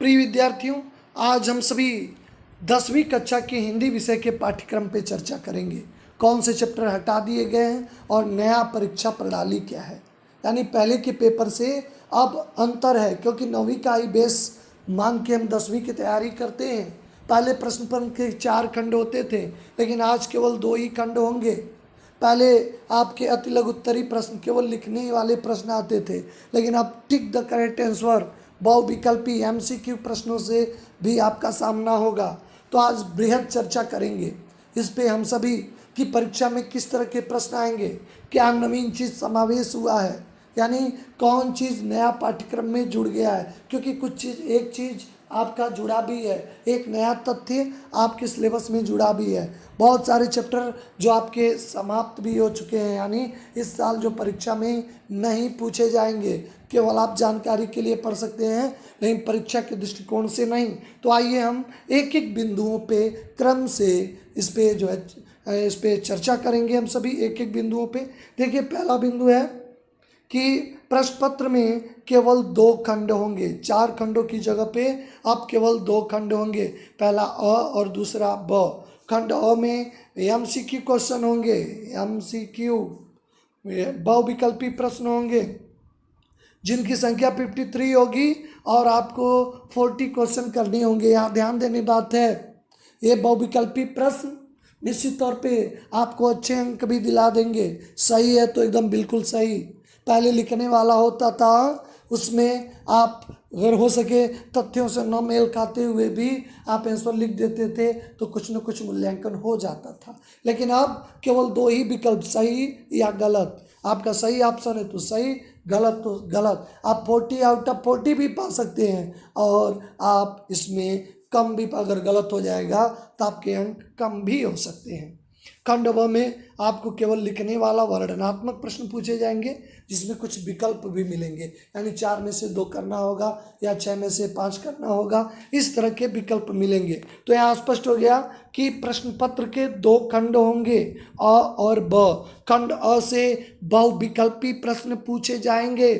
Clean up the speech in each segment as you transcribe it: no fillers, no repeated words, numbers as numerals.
प्रिय विद्यार्थियों, आज हम सभी 10वीं कक्षा के हिंदी विषय के पाठ्यक्रम पे चर्चा करेंगे। कौन से चैप्टर हटा दिए गए हैं और नया परीक्षा प्रणाली क्या है। यानी पहले के पेपर से अब अंतर है, क्योंकि 9वीं का ही बेस मान के हम 10वीं की तैयारी करते हैं। पहले प्रश्न पत्र के 4 खंड होते थे, लेकिन आज केवल 2 ही खंड होंगे। पहले आपके अति लघु उत्तरी प्रश्न केवल लिखने वाले प्रश्न आते थे, लेकिन अब टिक द करेक्ट आंसर बहुविकल्पी एमसीक्यू प्रश्नों से भी आपका सामना होगा। तो आज बृहद चर्चा करेंगे इस पे हम सभी कि परीक्षा में किस तरह के प्रश्न आएंगे, क्या नवीन चीज़ समावेश हुआ है, यानी कौन चीज़ नया पाठ्यक्रम में जुड़ गया है। क्योंकि कुछ चीज़, एक चीज़ आपका जुड़ा भी है, एक नया तथ्य आपके सिलेबस में जुड़ा भी है। बहुत सारे चैप्टर जो आपके समाप्त भी हो चुके हैं, यानी इस साल जो परीक्षा में नहीं पूछे जाएंगे, केवल आप जानकारी के लिए पढ़ सकते हैं, लेकिन परीक्षा के दृष्टिकोण से नहीं। तो आइए हम एक एक बिंदुओं पे क्रम से इस पे जो है इस पे चर्चा करेंगे। हम सभी एक एक बिंदुओं पे देखिए, पहला बिंदु है कि प्रश्न पत्र में केवल 2 खंड होंगे। 4 खंडों की जगह पे अब केवल 2 खंड होंगे, पहला अ और दूसरा ब। खंड अ में एमसीक्यू क्वेश्चन होंगे, एमसीक्यू बहुविकल्पी प्रश्न होंगे जिनकी संख्या 53 होगी और आपको 40 क्वेश्चन करने होंगे। यहाँ ध्यान देने बात है, ये बहुविकल्पी प्रश्न निश्चित तौर पे आपको अच्छे अंक भी दिला देंगे। सही है तो एकदम बिल्कुल सही। पहले लिखने वाला होता था, उसमें आप अगर हो सके तथ्यों से न मेल खाते हुए भी आप आंसर लिख देते थे तो कुछ न कुछ मूल्यांकन हो जाता था। लेकिन अब केवल 2 ही विकल्प, सही या गलत। आपका सही ऑप्शन है तो सही, गलत तो गलत। आप 40 आउट ऑफ 40 भी पा सकते हैं, और आप इसमें कम भी, अगर गलत हो जाएगा तो आपके अंक कम भी हो सकते हैं। खंड ब में आपको केवल लिखने वाला वर्णनात्मक प्रश्न पूछे जाएंगे, जिसमें कुछ विकल्प भी मिलेंगे, यानी 4 में से 2 करना होगा या 6 में से 5 करना होगा, इस तरह के विकल्प मिलेंगे। तो यहाँ स्पष्ट हो गया कि प्रश्न पत्र के 2 खंड होंगे, अ और ब। खंड अ से बहुविकल्पी प्रश्न पूछे जाएंगे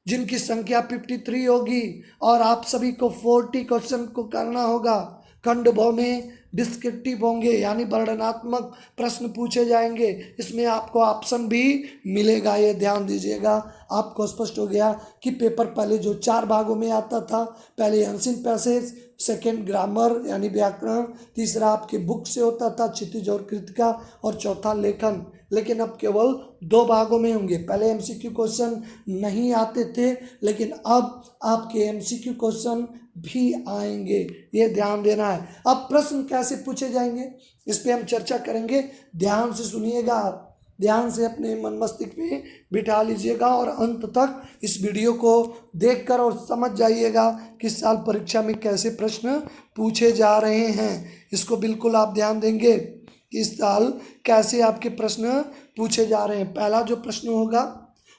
जिनकी संख्या 53 होगी और आप सभी को 40 क्वेश्चन को करना होगा। खंड ब में डिस्क्रिप्टिव होंगे, यानी वर्णनात्मक प्रश्न पूछे जाएंगे। इसमें आपको ऑप्शन भी मिलेगा, ये ध्यान दीजिएगा। आपको स्पष्ट हो गया कि पेपर पहले जो 4 भागों में आता था, पहले एंशिएंट पैसेज, सेकेंड ग्रामर यानी व्याकरण, तीसरा आपके बुक से होता था क्षितिज और कृतिका, और चौथा लेखन। लेकिन अब केवल 2 भागों में होंगे। पहले एमसीक्यू क्वेश्चन नहीं आते थे, लेकिन अब आपके एमसीक्यू क्वेश्चन भी आएंगे, ये ध्यान देना है। अब प्रश्न कैसे पूछे जाएंगे इस पे हम चर्चा करेंगे। ध्यान से सुनिएगा, आप ध्यान से अपने मन मस्तिष्क में बिठा लीजिएगा और अंत तक इस वीडियो को देखकर और समझ जाइएगा कि इस साल परीक्षा में कैसे प्रश्न पूछे जा रहे हैं। इसको बिल्कुल आप ध्यान देंगे कि इस साल कैसे आपके प्रश्न पूछे जा रहे हैं। पहला जो प्रश्न होगा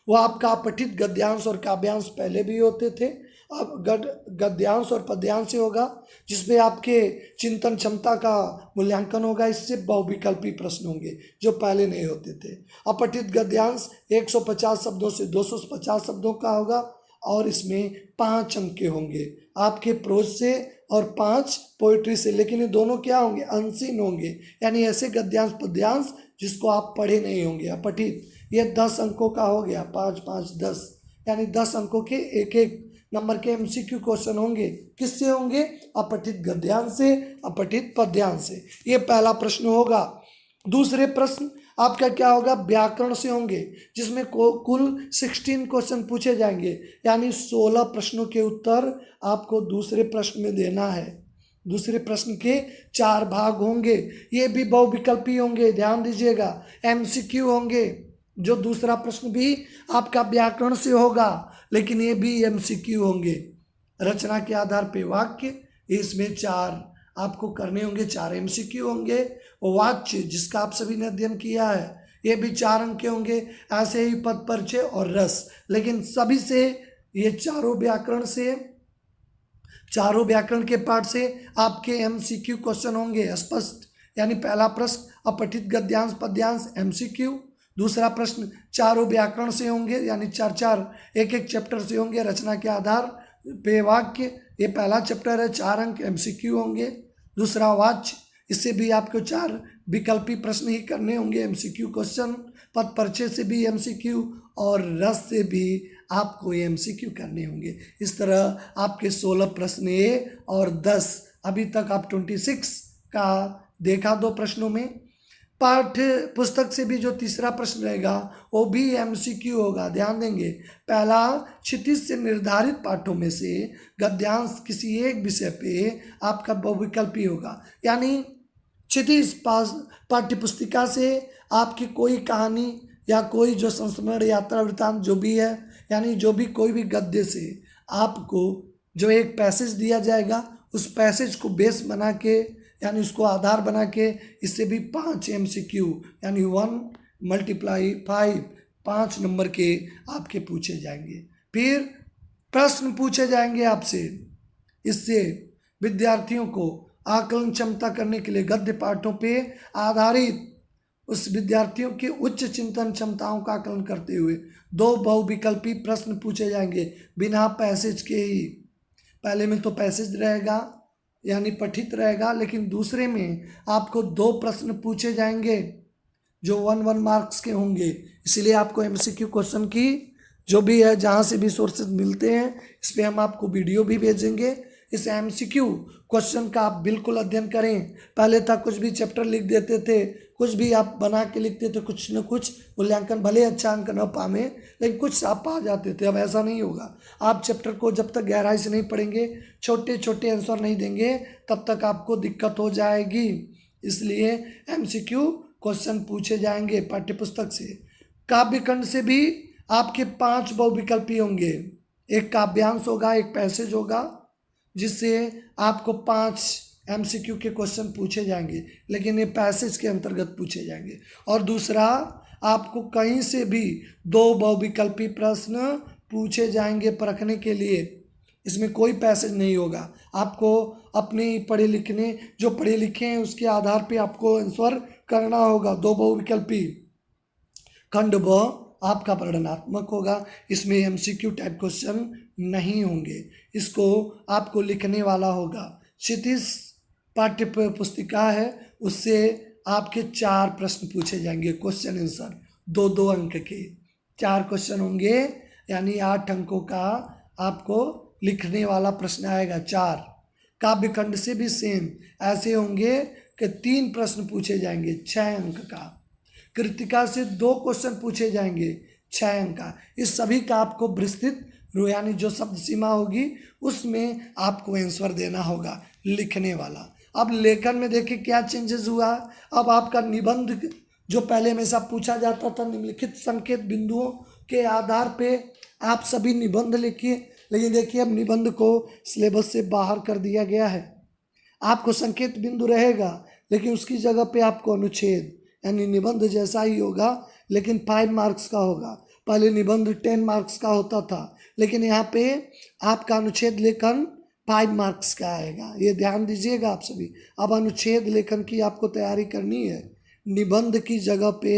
वो आपका पठित गद्यांश और काव्यांश पहले भी होते थे, अब गद्यांश और पद्यांश होगा, जिसमें आपके चिंतन क्षमता का मूल्यांकन होगा। इससे बहुविकल्पी प्रश्न होंगे जो पहले नहीं होते थे। अपठित गद्यांश 150 शब्दों से 250 शब्दों का होगा और इसमें 5 अंक के होंगे आपके प्रोज से और 5 पोइट्री से। लेकिन ये दोनों क्या होंगे, अनसीन होंगे, यानी ऐसे गद्यांश पद्यांश जिसको आप पढ़े नहीं होंगे। अपठित ये 10 अंकों का हो गया, 5 5 10, यानी 10 अंकों के एक एक नंबर के एमसीक्यू क्वेश्चन होंगे। किससे होंगे, अपठित गद्यांश से, अपठित पद्यांश से। ये पहला प्रश्न होगा। दूसरे प्रश्न आपका क्या होगा, व्याकरण से होंगे, जिसमें कुल 16 क्वेश्चन पूछे जाएंगे, यानी 16 प्रश्नों के उत्तर आपको दूसरे प्रश्न में देना है। दूसरे प्रश्न के 4 भाग होंगे, ये भी बहुविकल्पी होंगे, ध्यान दीजिएगा। एमसीक्यू होंगे, जो दूसरा प्रश्न भी आपका व्याकरण से होगा, लेकिन ये भी एमसीक्यू होंगे। रचना के आधार पे वाक्य, इसमें 4 आपको करने होंगे, 4 एमसीक्यू होंगे। वाच्य जिसका आप सभी ने अध्ययन किया है, ये भी 4 अंक के होंगे। ऐसे ही पद परिचय और रस, लेकिन सभी से ये चारों व्याकरण के पाठ से आपके एमसीक्यू क्वेश्चन होंगे स्पष्ट। यानी पहला प्रश्न अपठित गद्यांश पद्यांश एमसीक्यू, दूसरा प्रश्न चारों व्याकरण से होंगे, यानी 4 4 एक एक चैप्टर से होंगे, रचना के आधार पे वाक्य, ये पहला चैप्टर है, 4 अंक एमसीक्यू होंगे। दूसरा वाच्य, इससे भी आपको 4 विकल्पी प्रश्न ही करने होंगे, एमसीक्यू क्वेश्चन। पद परिचय से भी एमसीक्यू और रस से भी आपको एमसीक्यू करने होंगे। इस तरह आपके 16 प्रश्न ये और 10, अभी तक आप 26 का देखा 2 प्रश्नों में। पाठ्य पुस्तक से भी जो तीसरा प्रश्न रहेगा वो भी एमसीक्यू होगा, ध्यान देंगे। पहला, क्षितिज से निर्धारित पाठों में से गद्यांश किसी एक विषय पे आपका बहुविकल्पी होगा, यानी क्षितिज पाठ्य पुस्तिका से आपकी कोई कहानी या कोई जो संस्मरण यात्रा वृत्तांत जो भी है, यानी जो भी कोई भी गद्य से आपको जो एक पैसेज दिया जाएगा, उस पैसेज को बेस बना के यानी उसको आधार बना के इससे भी 5 एमसीक्यू यानी 1 × 5 5 नंबर के आपके पूछे जाएंगे। फिर प्रश्न पूछे जाएंगे आपसे, इससे विद्यार्थियों को आकलन क्षमता करने के लिए गद्य पाठों पे आधारित उस विद्यार्थियों के उच्च चिंतन क्षमताओं का आकलन करते हुए 2 बहुविकल्पी प्रश्न पूछे जाएंगे बिना पैसेज के ही। पहले में तो पैसेज रहेगा यानी पठित रहेगा, लेकिन दूसरे में आपको 2 प्रश्न पूछे जाएंगे जो 1 मार्क्स के होंगे। इसीलिए आपको एमसीक्यू क्वेश्चन की जो भी है, जहाँ से भी सोर्सेज मिलते हैं, इस पर हम आपको वीडियो भी भेजेंगे। इस एमसीक्यू क्वेश्चन का आप बिल्कुल अध्ययन करें। पहले तक कुछ भी चैप्टर लिख देते थे, कुछ भी आप बना के लिखते थे, कुछ न कुछ मूल्यांकन भले अच्छा अंक न पावे लेकिन कुछ आप पा जाते थे। अब ऐसा नहीं होगा। आप चैप्टर को जब तक गहराई से नहीं पढ़ेंगे, छोटे छोटे आंसर नहीं देंगे, तब तक आपको दिक्कत हो जाएगी। इसलिए एमसीक्यू क्वेश्चन पूछे जाएंगे पाठ्यपुस्तक से। काव्यखंड से भी आपके 5 बहुविकल्पी होंगे, एक काव्यांश होगा, एक पैसेज होगा, जिससे आपको 5 एमसीक्यू के क्वेश्चन पूछे जाएंगे, लेकिन ये पैसेज के अंतर्गत पूछे जाएंगे। और दूसरा, आपको कहीं से भी 2 बहुविकल्पी प्रश्न पूछे जाएंगे परखने के लिए। इसमें कोई पैसेज नहीं होगा, आपको अपने पढ़े लिखे हैं उसके आधार पे आपको आंसर करना होगा। 2 बहुविकल्पी खंड ब आपका वर्णनात्मक होगा, इसमें एमसीक्यू टाइप क्वेश्चन नहीं होंगे, इसको आपको लिखने वाला होगा। क्षितिज पाठ्य पुस्तिका है, उससे आपके 4 प्रश्न पूछे जाएंगे, क्वेश्चन आंसर 2-2 अंक के 4 क्वेश्चन होंगे, यानी 8 अंकों का आपको लिखने वाला प्रश्न आएगा 4। काव्यखंड से भी सेम ऐसे होंगे कि 3 प्रश्न पूछे जाएंगे 6 अंक का। कृतिका से 2 क्वेश्चन पूछे जाएंगे 6 अंक का। इस सभी का आपको विस्तृत यानी जो शब्द सीमा होगी उसमें आपको आंसर देना होगा, लिखने वाला। अब लेखन में देखिए क्या चेंजेस हुआ। अब आपका निबंध जो पहले हमेशा पूछा जाता था, निम्नलिखित संकेत बिंदुओं के आधार पे आप सभी निबंध लिखिए, लेकिन देखिए अब निबंध को सिलेबस से बाहर कर दिया गया है। आपको संकेत बिंदु रहेगा, लेकिन उसकी जगह पे आपको अनुच्छेद यानी निबंध जैसा ही होगा, लेकिन 5 मार्क्स का होगा। पहले निबंध 10 मार्क्स का होता था, लेकिन यहाँ पे आपका अनुच्छेद लेखन 5 मार्क्स का आएगा, ये ध्यान दीजिएगा आप सभी। अब अनुच्छेद लेखन की आपको तैयारी करनी है, निबंध की जगह पे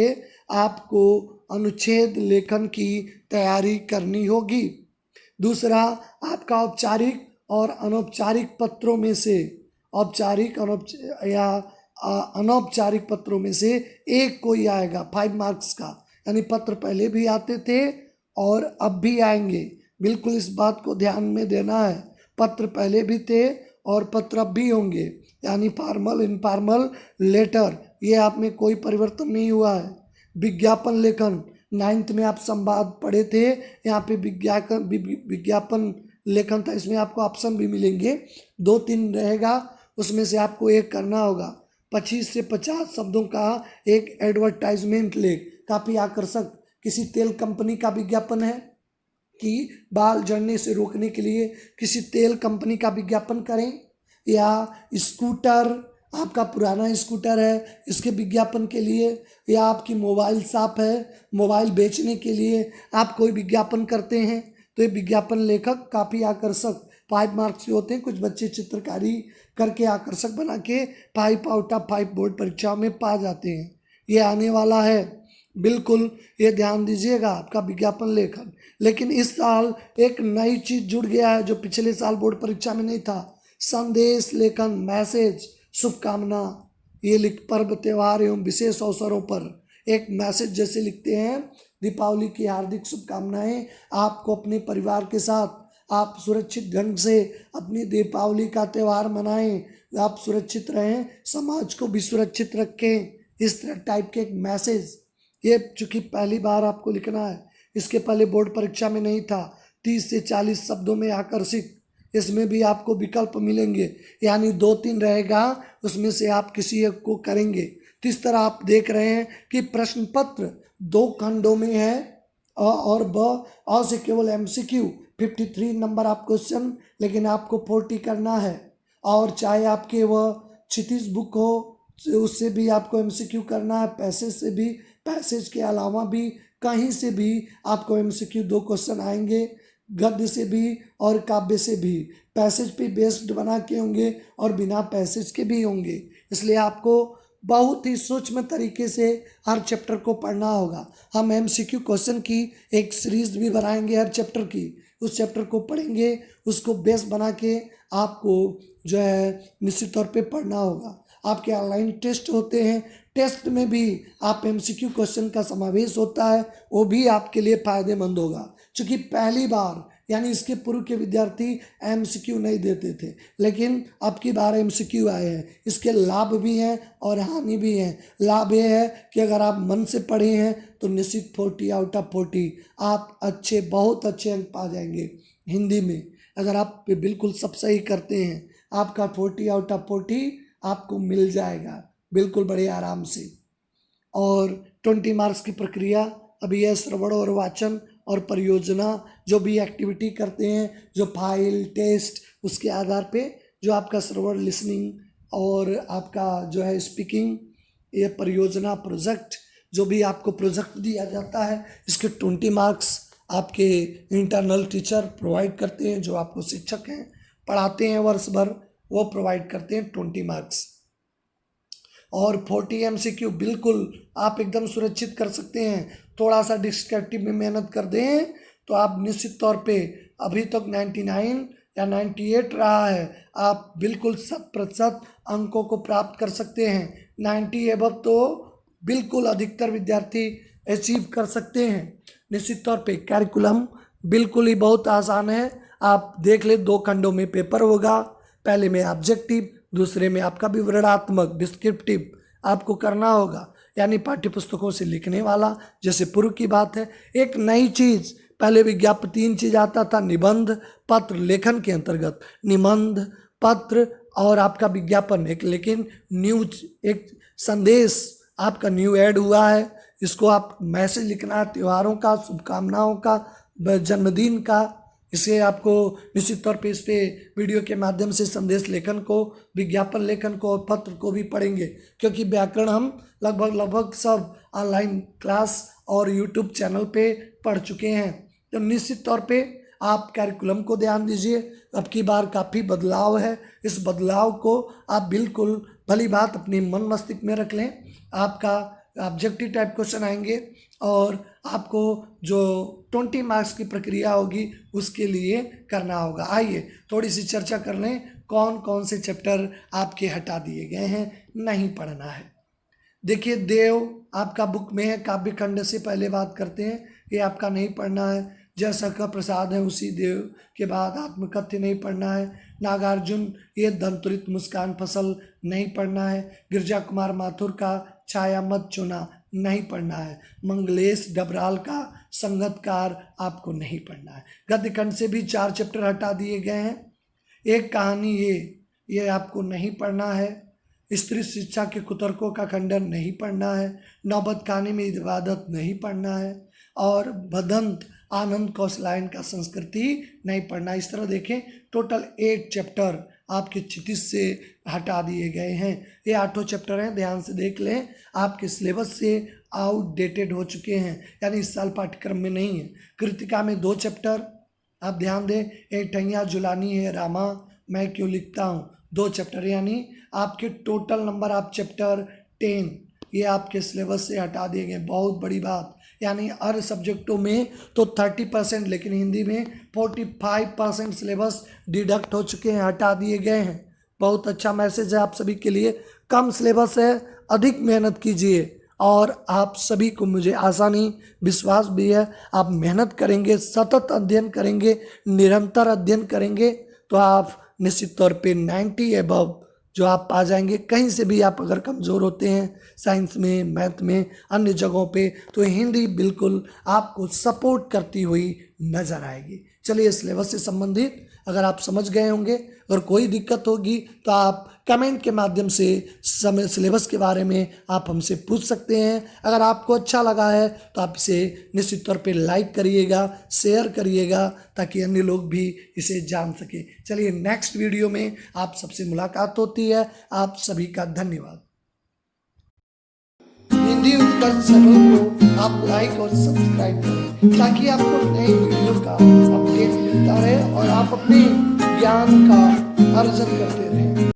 आपको अनुच्छेद लेखन की तैयारी करनी होगी। दूसरा, आपका औपचारिक और अनौपचारिक पत्रों में से औपचारिक या अनौपचारिक पत्रों में से एक कोई आएगा 5 मार्क्स का, यानी पत्र पहले भी आते थे और अब भी आएंगे। बिल्कुल इस बात को ध्यान में देना है, पत्र पहले भी थे और पत्र अब भी होंगे, यानी फॉर्मल इनफॉर्मल लेटर, ये आप में कोई परिवर्तन नहीं हुआ है। विज्ञापन लेखन 9th में आप संवाद पढ़े थे, यहाँ पे विज्ञापन लेखन था, इसमें आपको ऑप्शन भी मिलेंगे, 2-3 रहेगा, उसमें से आपको एक करना होगा। 25 से 50 शब्दों का एक एडवर्टाइजमेंट लेख, काफ़ी आकर्षक, किसी तेल कंपनी का विज्ञापन है कि बाल झड़ने से रोकने के लिए किसी तेल कंपनी का विज्ञापन करें, या स्कूटर, आपका पुराना स्कूटर है इसके विज्ञापन के लिए, या आपकी मोबाइल शॉप है मोबाइल बेचने के लिए आप कोई विज्ञापन करते हैं, तो ये विज्ञापन लेखक काफ़ी आकर्षक 5 मार्क्स के होते हैं। कुछ बच्चे चित्रकारी करके आकर्षक बना के 5 आउट ऑफ 5 बोर्ड परीक्षाओं में पा जाते हैं, ये आने वाला है। बिल्कुल ये ध्यान दीजिएगा आपका विज्ञापन लेखन। लेकिन इस साल एक नई चीज जुड़ गया है जो पिछले साल बोर्ड परीक्षा में नहीं था, संदेश लेखन, मैसेज, शुभकामना। ये लिख पर्व त्योहार एवं विशेष अवसरों पर एक मैसेज जैसे लिखते हैं, दीपावली की हार्दिक शुभकामनाएं। आपको अपने परिवार के साथ आप सुरक्षित ढंग से अपनी दीपावली का त्यौहार मनाएं, आप सुरक्षित रहें, समाज को भी सुरक्षित रखें, इस तरह टाइप के एक मैसेज। ये चूँकि पहली बार आपको लिखना है, इसके पहले बोर्ड परीक्षा में नहीं था। 30 से 40 शब्दों में आकर्षित, इसमें भी आपको विकल्प मिलेंगे, यानी 2-3 रहेगा, उसमें से आप किसी एक को करेंगे। तो इस तरह आप देख रहे हैं कि प्रश्न पत्र 2 खंडों में है और अ से केवल MCQ 53 नंबर आप क्वेश्चन, लेकिन आपको 40 करना है। और चाहे आपके वह क्षितिज बुक हो उससे भी आपको MCQ करना है, पैसेज से भी, पैसेज के अलावा भी कहीं से भी आपको MCQ 2 क्वेश्चन आएंगे, गद्य से भी और काव्य से भी। पैसेज पे बेस्ड बना के होंगे और बिना पैसेज के भी होंगे, इसलिए आपको बहुत ही सूक्ष्म तरीके से हर चैप्टर को पढ़ना होगा। हम MCQ क्वेश्चन की एक सीरीज भी बनाएंगे हर चैप्टर की, उस चैप्टर को पढ़ेंगे, उसको बेस बना के आपको जो है निश्चित तौर पे पढ़ना होगा। आपके ऑनलाइन टेस्ट होते हैं, टेस्ट में भी आप MCQ क्वेश्चन का समावेश होता है, वो भी आपके लिए फ़ायदेमंद होगा। क्योंकि पहली बार यानी इसके पूर्व के विद्यार्थी MCQ नहीं देते थे, लेकिन अब की बार MCQ आए हैं। इसके लाभ भी हैं और हानि भी हैं। लाभ ये है कि अगर आप मन से पढ़े हैं तो निश्चित 40 आउट ऑफ 40 आप अच्छे, बहुत अच्छे अंक पा जाएंगे। हिंदी में अगर आप बिल्कुल सब सही करते हैं, आपका 40 आउट ऑफ 40 आपको मिल जाएगा बिल्कुल बड़े आराम से। और 20 मार्क्स की प्रक्रिया अभी यह श्रवण और वाचन और परियोजना जो भी एक्टिविटी करते हैं, जो फाइल टेस्ट, उसके आधार पे जो आपका श्रवण, लिसनिंग और आपका जो है स्पीकिंग, ये परियोजना प्रोजेक्ट, जो भी आपको प्रोजेक्ट दिया जाता है, इसके 20 मार्क्स आपके इंटरनल टीचर प्रोवाइड करते हैं, जो आपको शिक्षक हैं पढ़ाते हैं वर्ष भर, वो प्रोवाइड करते हैं 20 मार्क्स। और 40 MCQ बिल्कुल आप एकदम सुरक्षित कर सकते हैं। थोड़ा सा डिस्क्रिप्टिव में मेहनत कर दें तो आप निश्चित तौर पे, अभी तक 99 या 98 रहा है, आप बिल्कुल 100% अंकों को प्राप्त कर सकते हैं। 90 एबव तो बिल्कुल अधिकतर विद्यार्थी अचीव कर सकते हैं। निश्चित तौर पे कैरिकुलम बिल्कुल ही बहुत आसान है। आप देख ले, 2 खंडों में पेपर होगा, पहले में ऑब्जेक्टिव, दूसरे में आपका विवरणात्मक डिस्क्रिप्टिव आपको करना होगा, यानी पाठ्य पुस्तकों से लिखने वाला, जैसे पूर्व की बात है। एक नई चीज़, पहले विज्ञापन 3 चीज़ आता था, निबंध, पत्र, लेखन के अंतर्गत निबंध, पत्र और आपका विज्ञापन एक, लेकिन न्यूज एक संदेश आपका न्यू ऐड हुआ है। इसको आप मैसेज लिखना है, त्योहारों का, शुभकामनाओं का, जन्मदिन का, इसे आपको निश्चित तौर पे इस पे वीडियो के माध्यम से संदेश लेखन को, विज्ञापन लेखन को और पत्र को भी पढ़ेंगे, क्योंकि व्याकरण हम लगभग सब ऑनलाइन क्लास और यूट्यूब चैनल पे पढ़ चुके हैं। तो निश्चित तौर पे आप कैरिकुलम को ध्यान दीजिए। अब की बार काफ़ी बदलाव है, इस बदलाव को आप बिल्कुल भली बात अपने मन मस्तिष्क में रख लें। आपका ऑब्जेक्टिव टाइप क्वेश्चन आएंगे और आपको जो 20 मार्क्स की प्रक्रिया होगी उसके लिए करना होगा। आइए थोड़ी सी चर्चा कर लें, कौन कौन से चैप्टर आपके हटा दिए गए हैं, नहीं पढ़ना है। देखिए, देव आपका बुक में है, काव्य खंड से पहले बात करते हैं, ये आपका नहीं पढ़ना है। जैसा का प्रसाद है उसी देव के बाद आत्मकथ्य नहीं पढ़ना है। नागार्जुन ये दंतुरित मुस्कान फसल नहीं पढ़ना है। गिरजा कुमार माथुर का छाया मत चुना नहीं पढ़ना है। मंगलेश डबराल का संगतकार आपको नहीं पढ़ना है। गद्य खंड से भी 4 चैप्टर हटा दिए गए हैं। एक कहानी ये आपको नहीं पढ़ना है। स्त्री शिक्षा के कुतर्कों का खंडन नहीं पढ़ना है। नौबत कहानी में इबादत नहीं पढ़ना है। और भदंत आनंद कौशलायन का संस्कृति नहीं पढ़ना। इस तरह देखें, टोटल 8 चैप्टर आपके क्षितिज से हटा दिए गए हैं। ये 8 चैप्टर हैं, ध्यान से देख लें, आपके सिलेबस से आउटडेटेड हो चुके हैं, यानी इस साल पाठ्यक्रम में नहीं है। कृतिका में 2 चैप्टर आप ध्यान दें, एक ठैया जुलानी है रामा मैं क्यों लिखता हूँ, 2 चैप्टर, यानी आपके टोटल नंबर आप चैप्टर 10 ये आपके सिलेबस से हटा दिए गए। बहुत बड़ी बात, यानी हर सब्जेक्टों में तो 30%, लेकिन हिंदी में 45% सिलेबस डिडक्ट हो चुके हैं, हटा दिए गए हैं। बहुत अच्छा मैसेज है आप सभी के लिए। कम सिलेबस है, अधिक मेहनत कीजिए और आप सभी को मुझे आशा नहीं विश्वास भी है, आप मेहनत करेंगे, सतत अध्ययन करेंगे, निरंतर अध्ययन करेंगे तो आप निश्चित तौर पे 90 एबव जो आप पा जाएंगे। कहीं से भी आप अगर कमज़ोर होते हैं साइंस में, मैथ में, अन्य जगहों पे, तो हिंदी बिल्कुल आपको सपोर्ट करती हुई नज़र आएगी। चलिए, सिलेबस से संबंधित अगर आप समझ गए होंगे, अगर कोई दिक्कत होगी तो आप कमेंट के माध्यम से सिलेबस के बारे में आप हमसे पूछ सकते हैं। अगर आपको अच्छा लगा है तो आप इसे निश्चित तौर पे लाइक करिएगा, शेयर करिएगा, ताकि अन्य लोग भी इसे जान सके। चलिए, नेक्स्ट वीडियो में आप सबसे मुलाकात होती है। आप सभी का धन्यवाद। हिंदी उत्कर्ष चैनल को आप लाइक और सब्सक्राइब करें, ताकि आपको नई वीडियो का अपडेट मिलता रहे और आप अपने ज्ञान का अर्जन करते रहें।